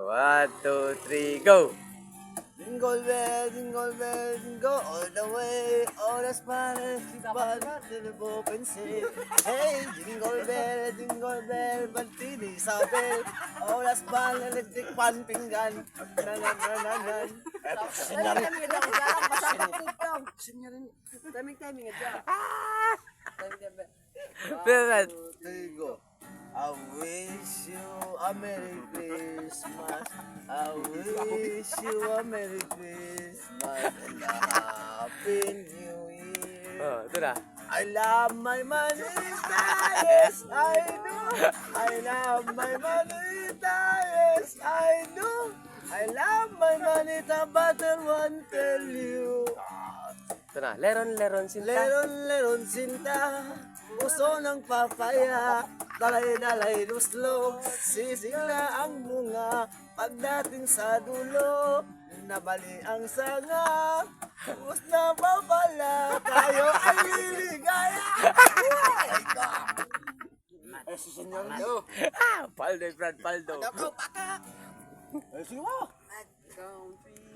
One, two, three, go! Jingle bell, jingle all the way. All the Spanish people will pensé. Hey, jingle bell, bantini sa bell. All the Spanish electric pan pinggan. Nan. Timing aja. Pero, Go. I wish you a Merry Christmas. I wish you a Merry Christmas and a Happy New Year. oh, ito na. I love my manita, yes, I do. I love my manita, yes, I do. I love my manita, but I won't tell you. Ito na. Leron sinta. Leron sinta, puso ng papaya, dalay luslog, sisigla ang bunga, pagdating sa dulo, nabali ang sanga, ubos na babala, tayo ay liligaya. Eh, si Senyor Leo. Paldo, Brad, paldo. Ako, paka. Eh, sino mo?